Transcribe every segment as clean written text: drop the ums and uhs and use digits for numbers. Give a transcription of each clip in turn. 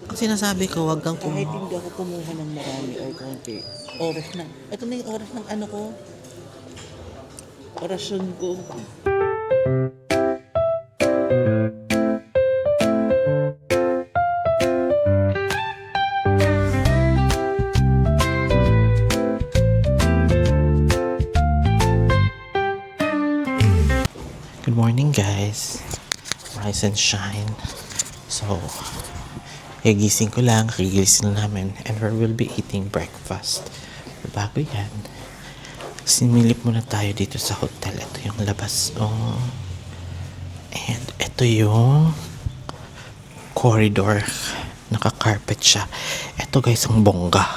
Ang sinasabi ko, wag kang Kahit kumuha. hindi ako kumuha ng marami or konti, oras ng, ito na yung oras ng ano ko, orasyon ko. Good morning, guys. Rise and shine. So, gigising ko lang, kagigising namin, and we will be eating breakfast. Pero bago yan, similip muna tayo dito sa hotel. Ito yung labas. Oh. And ito yung corridor. Naka-carpet siya. Ito guys, ang bongga.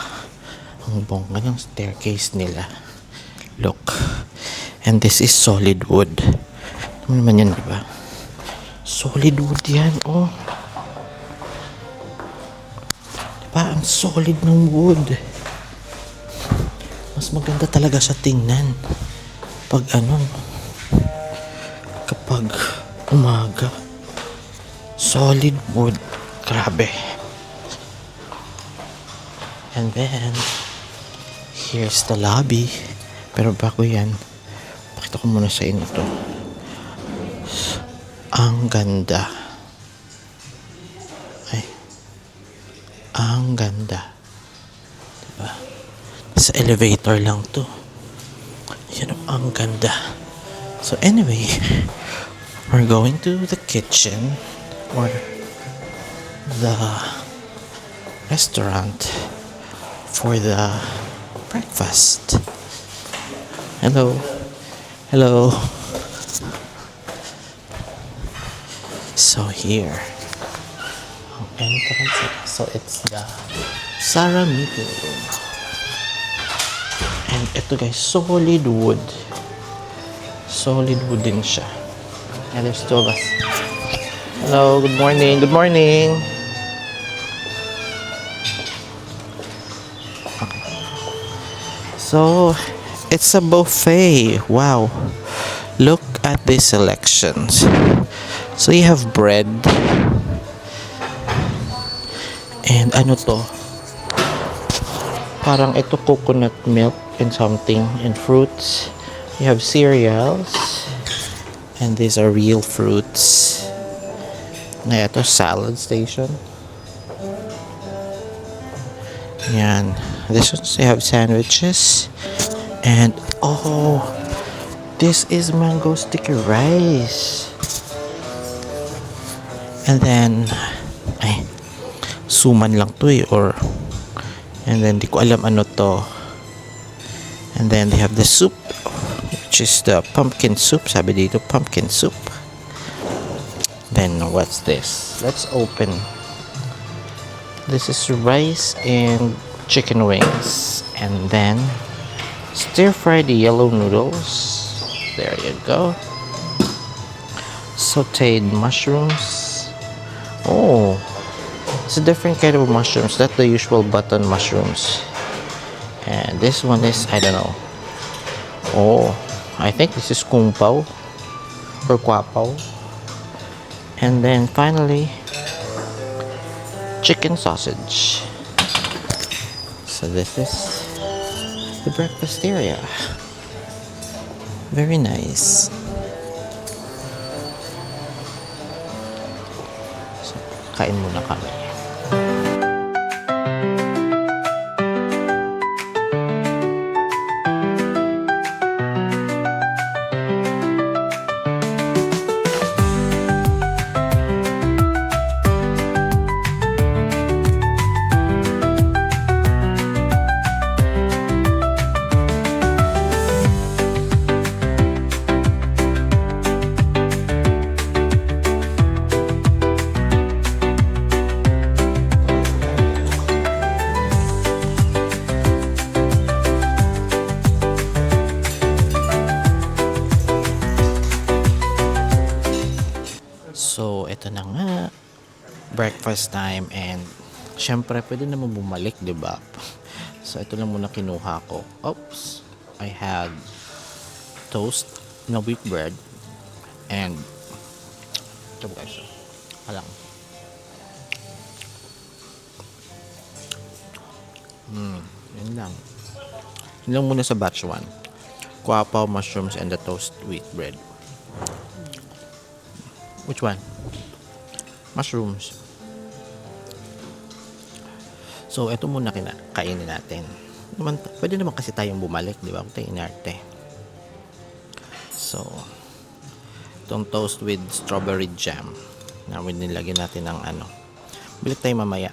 Ang bongga ng staircase nila. Look. And this is solid wood. Ano naman yan, diba? Solid wood yan, oh. Diba? Ang solid ng wood. Mas maganda talaga siya tingnan. Pag kapag umaga. Solid wood. Grabe. And then, here's the lobby. Pero bago yan, pakita ko muna sa inyo to. Ang ganda. Ay. Ang ganda. Diba? Sa elevator lang to. Yan ang ganda. So anyway, we're going to the kitchen or the restaurant for the breakfast. Hello. Hello. So here, ang entrance. So it's the Saramito. And ito guys, solid wood. Solid wood din siya. And there's two of us. Hello, good morning. Good morning. Okay. So, it's a buffet. Wow. Look at these selections. So you have bread. And ano to? Parang ito coconut milk and something and fruits. You have cereals. And these are real fruits. Na ito salad station. Yan. This one you have sandwiches. And oh, this is mango sticky rice. And then, ay, suman lang to eh, or, and then, di ko alam ano to. And then, they have the soup, which is the pumpkin soup. Sabi dito, pumpkin soup. Then, what's this? Let's open. This is rice and chicken wings. And then, stir-fried yellow noodles. There you go. Sauteed mushrooms. Oh, it's a different kind of mushrooms, not the usual button mushrooms. And this one is, I don't know. Oh, I think this is kung pao or kwapaw. And then finally, chicken sausage. So this is the breakfast area. Very nice. Kain muna kami. So, ito na nga. Breakfast time and syempre pwede naman bumalik, 'di ba? So, ito lang muna kinuha ko. Oops. I had toast na wheat bread and ito guys. Alang. lang. Yun lang muna sa batch 1. Guapo, mushrooms, and the toast wheat bread. Which one? Mushrooms. So, ito muna kainin natin. Pwede naman kasi tayong bumalik, di ba? Kung tayo inarte. So, itong toast with strawberry jam. Na nilagyan natin ng ano. Balik tayo mamaya.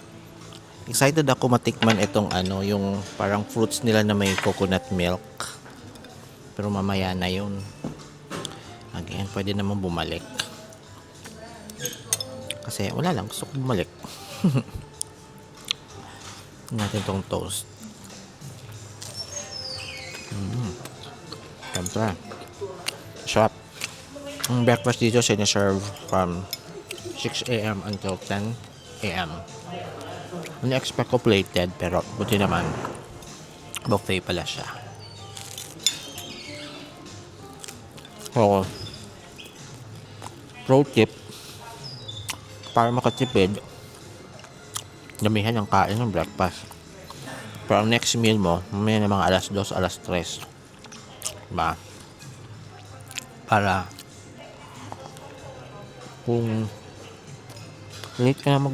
Excited ako matikman itong ano, yung parang fruits nila na may coconut milk. Pero mamaya na yun. Again, pwede naman bumalik. Kasi wala lang, gusto ko bumalik. Natin tong toast. Siyempre. Sarap. Ang breakfast dito sinaserve from 6 a.m. until 10 a.m. Ini-expect ko plated, pero buti naman buffet pala siya. So, pro tip, para makatipid, damihan ang kain ng breakfast. Pero ang next meal mo, mamaya na mga alas 2, alas 3. Diba? Para kung late ka na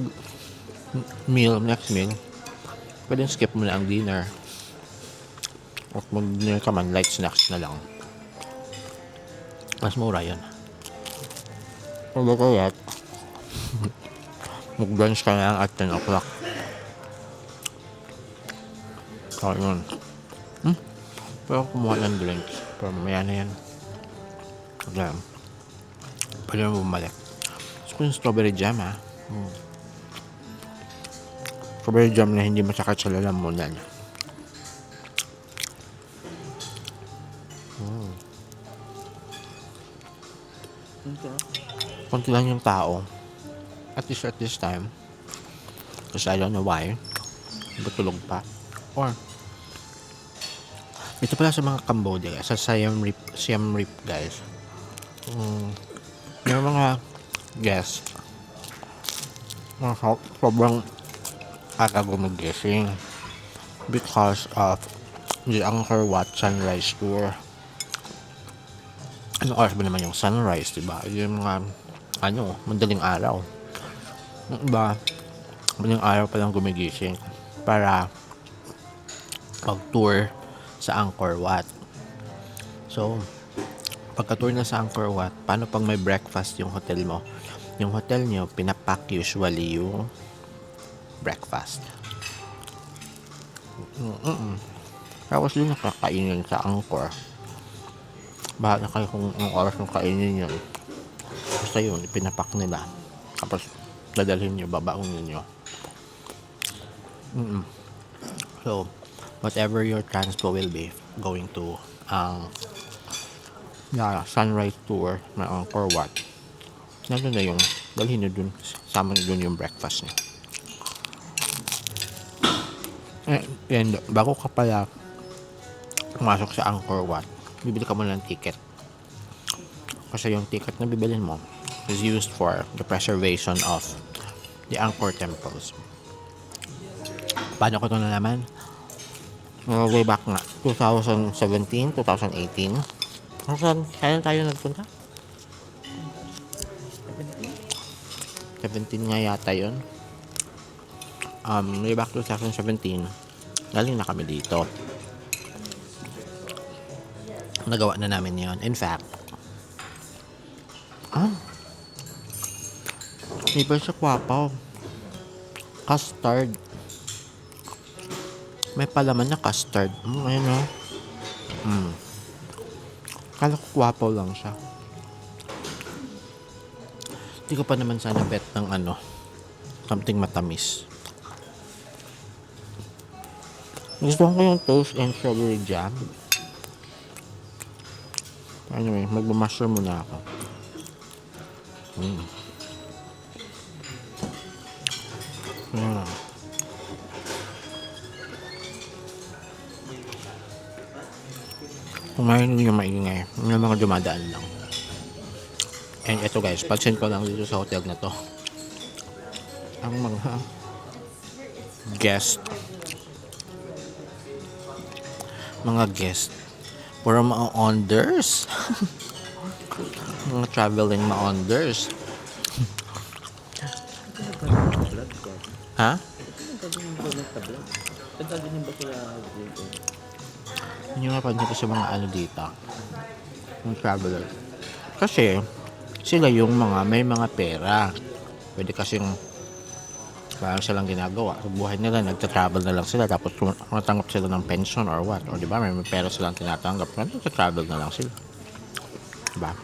next meal, pwede skip mo na ang dinner. At mag-dinner ka man, light snacks na lang. Mas mura yun. Kung ba kayat, mag-brunch ka na lang at 10 o'clock. So, yun. Pero kumuha ng drinks. Pero mamaya na yan. Alam. Pwede na bumalik. Gusto ko yung strawberry jam, ha? Strawberry jam na hindi masakit sa lalamunan. Konti lang yung tao. At least at this time. Because I don't know why. Ba't tulog pa? Or, ito pala sa mga Cambodia, sa Siam Reap, guys. May mga guests. Sobrang aga gumagising because of the Angkor Wat Sunrise Tour. Anong oras ba naman yung sunrise, diba? Yung mga, madaling araw. Yung iba, madaling araw pa lang gumigising para pag-tour sa Angkor Wat. So, pagka-tour na sa Angkor Wat, paano pag may breakfast yung hotel mo? Yung hotel nyo, pinapack usually yung breakfast. Tapos yun nakakainin sa Angkor. Bahala kayo kung ang oras ng kainin yun. Basta yun, pinapack nila. Tapos, dadalhin nyo, babaunin nyo. So, whatever your transpo will be, going to sunrise tour na Angkor Wat, nandun na yung, dalhin nyo dun, sama nyo dun yung breakfast nyo. And bago ka pala pumasok sa Angkor Wat, bibili ka muna ng ticket. Kasi yung ticket na bibilin mo is used for the preservation of the Angkor temples. Paano ko ito nalaman? Way back nga, 2017, 2018. Kailan tayo nagpunta? 17 nga yata yun. Way back 2017, galing na kami dito. Nagawa na namin yon. In fact, may pa siya kwapaw. Custard. May palaman na custard. Ayun o. Kala ko kwapaw lang siya. Hindi ko pa naman sana bet ng something matamis. Gusto ko yung toast and strawberry jam. Anyway, magmamaster muna ako. Kumain nyo maingay. May mga dumadaan lang. And ito guys, pansin ko lang dito sa hotel na to. Ang mga guest mga guest. Puro mga onders. Mga traveling mga onders. Ha? Yun yung napansin ko sa mga ano dito. Mga traveler. Kasi, sila yung mga may mga pera. Pwede kasing parang silang ginagawa. Sa buhay nila, nagta-travel na lang sila. Tapos tumatanggap sila ng pension or what. O diba, may pera silang tinatanggap. Nagta-travel na lang sila. Diba?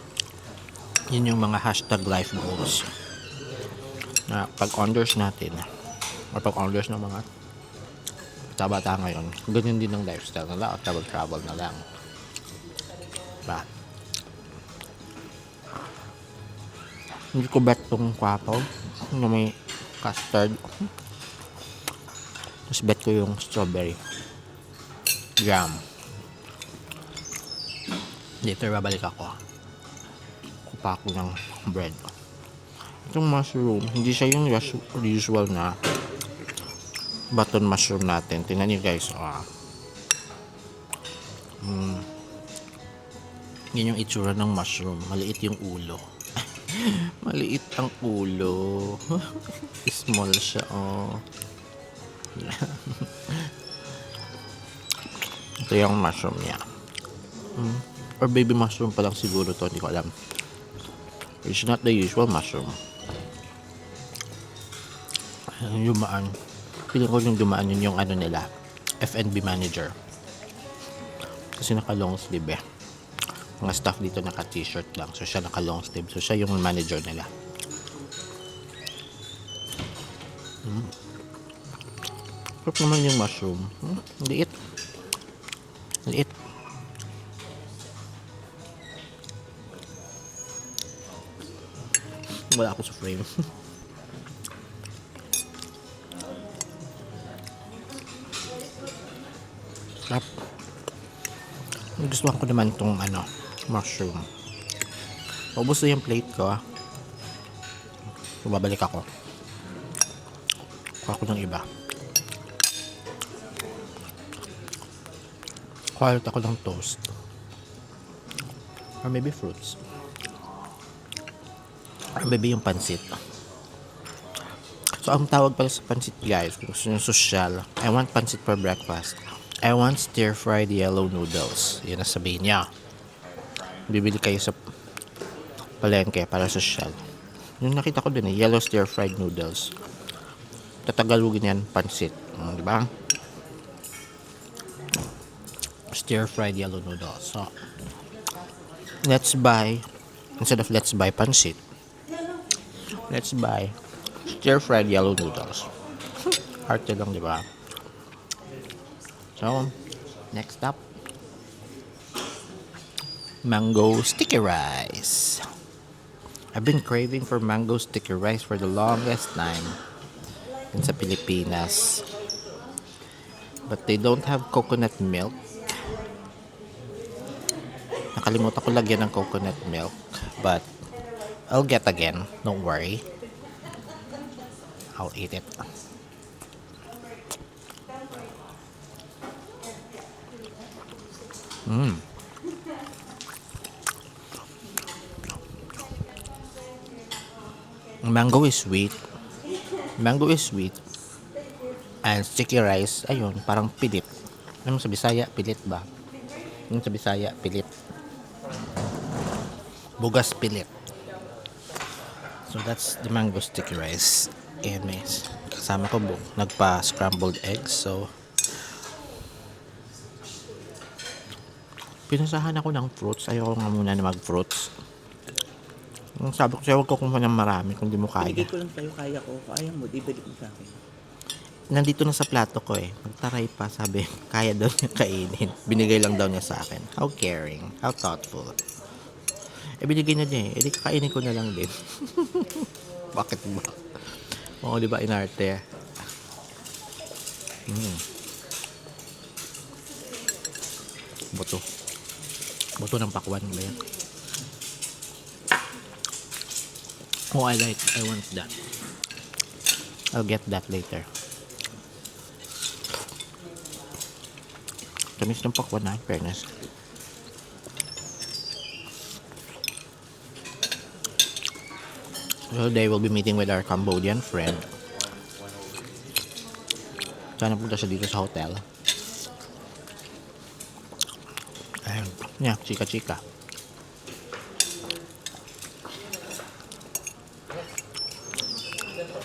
Yun yung mga hashtag life goals. Na pag onders natin, or pag onders ng mga bata ngayon, ganyan din ang lifestyle nila. O travel na lang. Diba? Hindi ko bet tong kwapaw na may custard. Tapos bet ko yung strawberry jam. Later babalik ako. Kupa ako ng bread. Itong mushroom, hindi siya yung usual na button mushroom natin. Tingnan nyo guys. Yan yung itsura ng mushroom. Maliit yung ulo. Maliit ang ulo. Small siya, Ito yung mushroom niya. Or baby mushroom pa lang siguro to, hindi ko alam. It's not the usual mushroom. Yung dumaan. Piling ko yung dumaan yun yung ano nila. F&B manager. Kasi naka long sleeve eh. Mga staff dito naka t-shirt lang. So siya naka long sleeve. So siya yung manager nila. Sarap naman yung mushroom. Liit. Liit. Wala ako sa frame. Sarap. Gustuhan ko naman itong mushroom. Paubos na yung plate ko. So, babalik ako. Kuha ko ng iba. Kuha ako ng toast. Or maybe fruits. Or maybe yung pansit. So, ang tawag pala sa pansit guys, kung gusto nyo social, I want pansit for breakfast. I want stir-fried yellow noodles. Yun ang sabihin niya. Bibili kayo sa palengke para social. Yung nakita ko din yellow stir-fried noodles. Tatagalogin yan, pansit. Di ba? Stir-fried yellow noodles. So, let's buy, instead of let's buy pansit, let's buy stir-fried yellow noodles. Hearty lang, di ba? So, next up, mango sticky rice. I've been craving for mango sticky rice for the longest time in sa Pilipinas. But they don't have coconut milk. Nakalimutan ko lagyan ng coconut milk. But, I'll get again. Don't worry. I'll eat it. Mango is sweet. Mango is sweet. And sticky rice, ayun, parang pilit. Ano sa Bisaya? Pilit ba? Yung sa Bisaya, pilit. Bugas pilit. So that's the mango sticky rice. And may kasama ko nagpa-scrambled eggs. So, pinasahan ako ng fruits. Ayoko nga muna na mag-fruits. Sabi ko sa'yo, huwag ko kumuha ng marami kung di mo kaya. Hindi ko lang sa'yo, kaya ko. Kaya mo, ibalik mo sa akin. Nandito na sa plato ko eh. Magtaray pa, sabi. Kaya daw niya kainin. Binigay lang daw niya sa akin. How caring. How thoughtful. Binigay na niya eh. Kakainin ko na lang din. Bakit ba? Oo, di ba inarte? Buto. Buto ng pakwan ba yan? Oh, I want that. I'll get that later. Tamis ng pakwan na, fairness. So today we'll be meeting with our Cambodian friend. Sana punta siya dito sa hotel. Ayun. Yeah, chika-chika.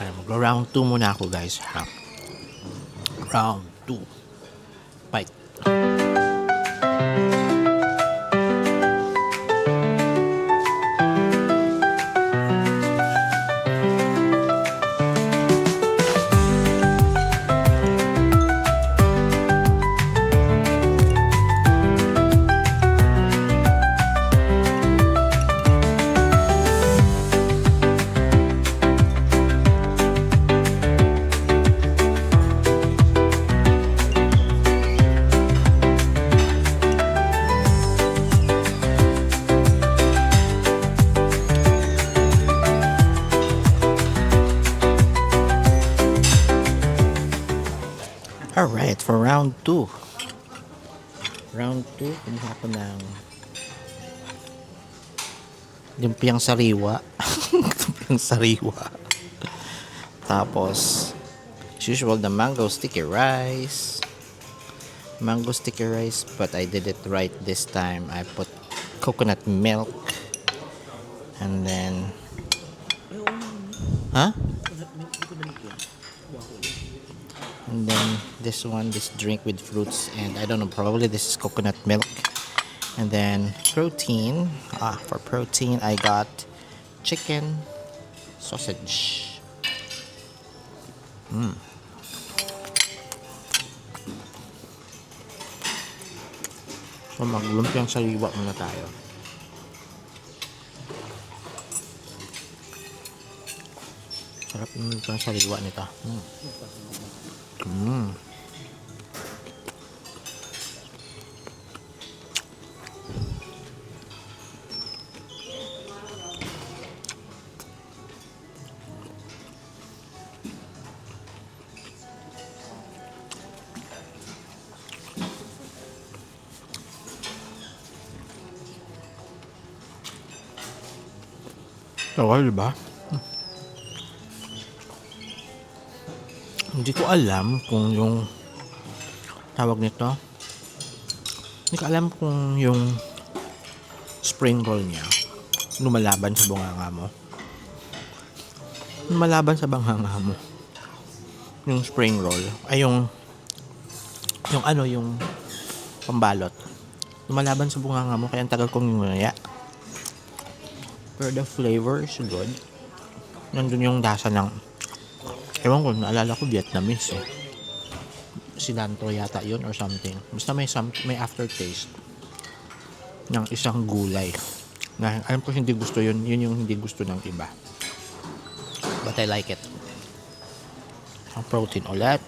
Ayun, mag-round 2 muna ako guys. Ha? Round 2. Fight. Alright, for round 2. Round 2, kumuha ko ng lumpiang sariwa. Lumpiang sariwa. Tapos, as usual, the mango sticky rice. Mango sticky rice, but I did it right this time. I put coconut milk. And then, huh? And then this drink with fruits, and I don't know, probably this is coconut milk. And then protein. For protein I got chicken sausage. So maglumpiang sariwa muna tayo. Sarap ng lumpiang sariwa nito. Okay, diba? Hindi ko alam kung yung tawag nito. Hindi ko alam kung yung spring roll niya lumalaban sa bunganga mo. Lumalaban sa bunganga mo. Yung spring roll ay yung pambalot. Lumalaban sa bunganga mo, kaya ang tagal kong yunaya. Pero the flavor is good. Nandun yung lasa ng, ewan ko, naalala ko Vietnamese eh. Cilantro yata yun or something. Basta may aftertaste ng isang gulay. Na alam ko hindi gusto yun. Yun yung hindi gusto ng iba. But I like it. Ang protein ulit.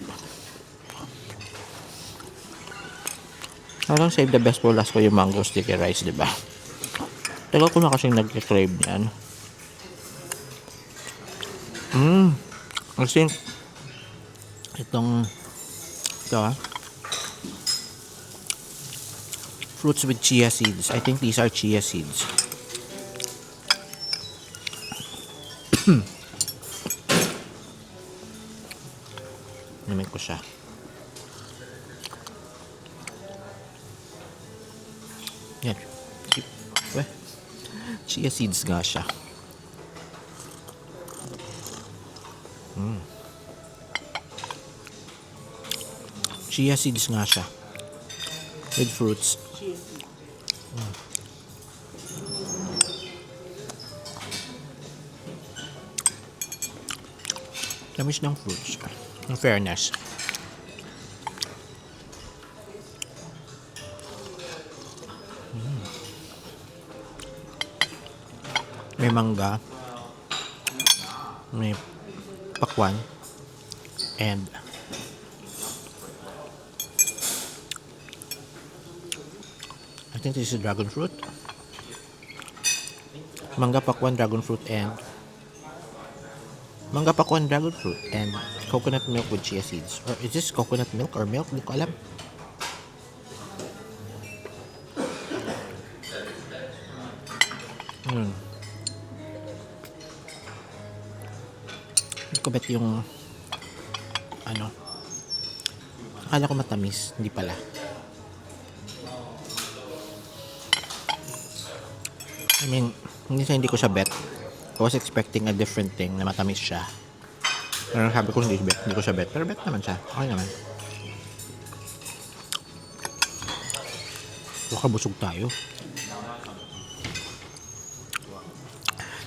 Parang save the best for last ko yung mango sticky rice, diba? Tagal ko na kasing nag-crave niyan. I think ito fruits with chia seeds. I think these are chia seeds. Namin ko siya. Yan. Chia seeds nga siya. Chia seeds nga siya. With fruits. Tamis ng fruits. In fairness. May mangga, may pakwan, and I think this is dragon fruit. Mangga, pakwan, dragon fruit, and mangga, pakwan, dragon fruit, and coconut milk with chia seeds. Or is this coconut milk or milk? Hindi ko alam. Hmm. Hindi ko bet yung ano. Akala ko matamis. Hindi pala. I mean, hindi ko siya bet. I was expecting a different thing na matamis siya. Pero sabi ko hindi ko siya bet. Pero bet naman siya. Okay naman. Baka busog tayo.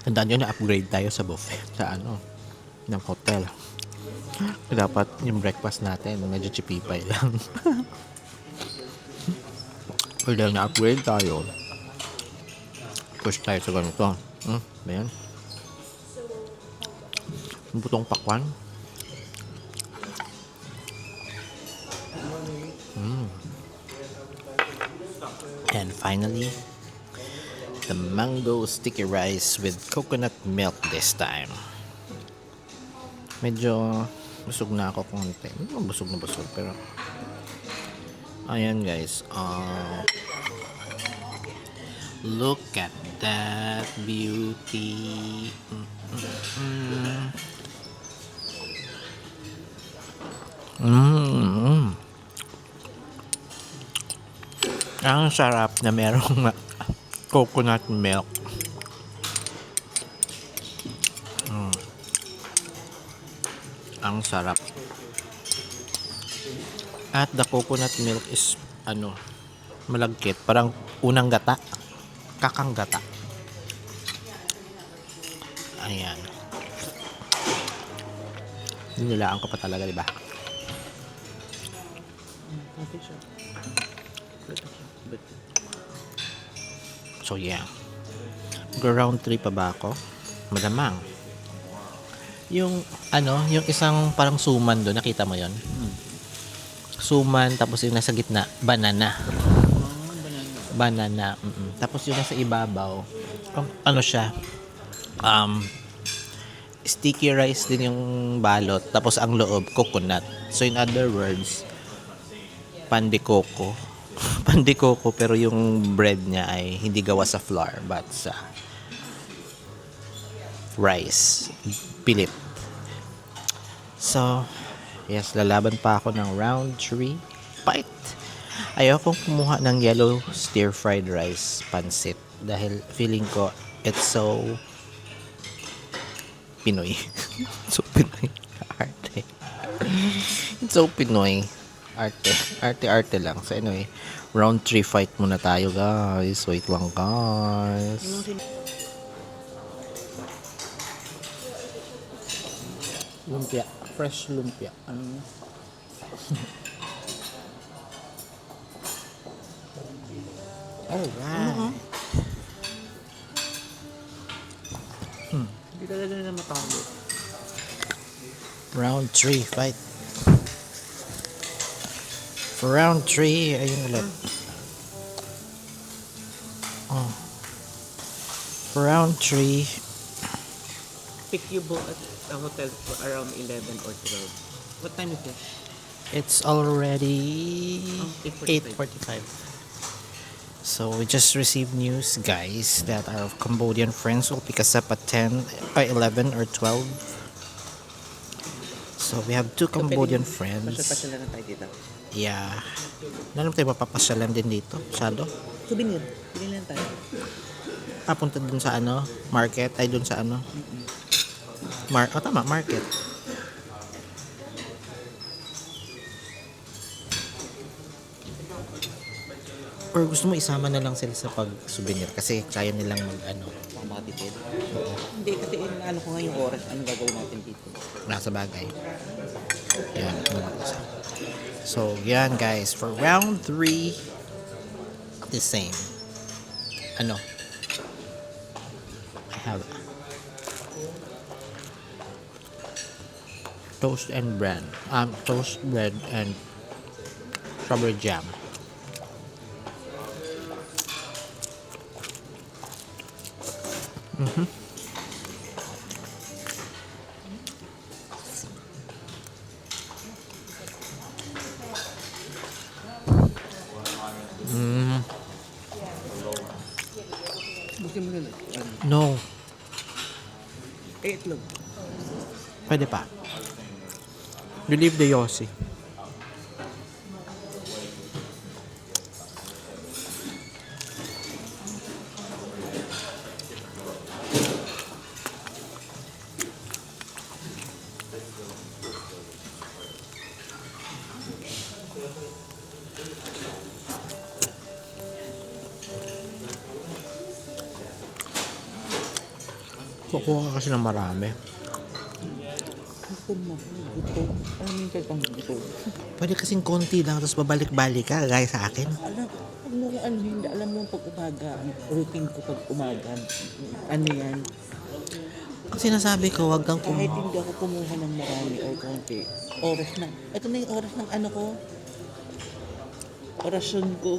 Tandaan nyo na upgrade tayo sa buffet. Sa ng hotel. Dapat yung breakfast natin medyo chipipay lang. Pero dahil na-upgrade tayo, push tayo sa ganito. Ba yan? Yung butong pakwan. And finally, the mango sticky rice with coconut milk this time. Medyo busog na ako konti. Busog na busog pero ayan guys. Look at that beauty. Ang sarap na merong coconut milk. Ang sarap. At the coconut milk is malagkit, parang unang gata, kakang gata. Ayan. Nilalaan ko pa talaga, di ba? So yeah. Round 3 pa ba ako? Malamang. Yung yung isang parang suman doon, nakita mo 'yon? Suman, tapos yung nasa gitna, banana. Banana. Tapos yung nasa ibabaw, siya? Sticky rice din yung balot, tapos ang loob coconut. So in other words, pan de coco. Pan de coco, pero yung bread niya ay hindi gawa sa flour but sa rice. Pilit. So, yes, lalaban pa ako ng round 3 fight. Ayokong kumuha ng yellow stir-fried rice pancit dahil feeling ko it's so Pinoy. So Pinoy. Arte. It's so Pinoy. Arte lang. So anyway, round 3 fight muna tayo guys. Wait lang guys. Lumpia. Fresh lumpia. Alright. Hindi talaga na matalo. Round 3 fight. For round 3, ayun ulit. For round 3, Pick you book at a hotel for around 11 or 12. What time is it? it's already 8:45. 8:45. So we just received news, guys, that our Cambodian friends will pick us up at 11 or 12. So we have 2 Cambodian friends. Pasal na tayo dito. Yeah. Nalam tayo mapapasyalan din dito. Masyado. Souvenir. Bili lang tayo. Punta dun sa market. Ay, dun sa tama, market. Or gusto mo isama na lang sila sa pag-souvenir kasi kaya nilang Baka makatipid. Hindi, kasi ano ko nga yung oras. Anong gagawin natin dito? nasa bagay. Yan. So, yan guys. For round 3, the same. I have toast and bread. Toast, bread, and strawberry jam. Bukin mo na lang. No. Itlog. Pwede pa. You leave the Yossi. Kukuha ka kasi ng marami. Gusto mo. Gusto. Alam mo yung kang gusto. Pwede kasing konti lang, tapos babalik-balik ka, gaya sa akin. Alam mo kung ano hindi. Alam mo pag umaga, ang routine ko pag umaga. Ano yan? Kasi nasabi ko, wag kang Kahit kumuha. hindi ako kumuha ng marami o konti. Oras na. Ito na yung oras ng ano ko. Orasyon ko.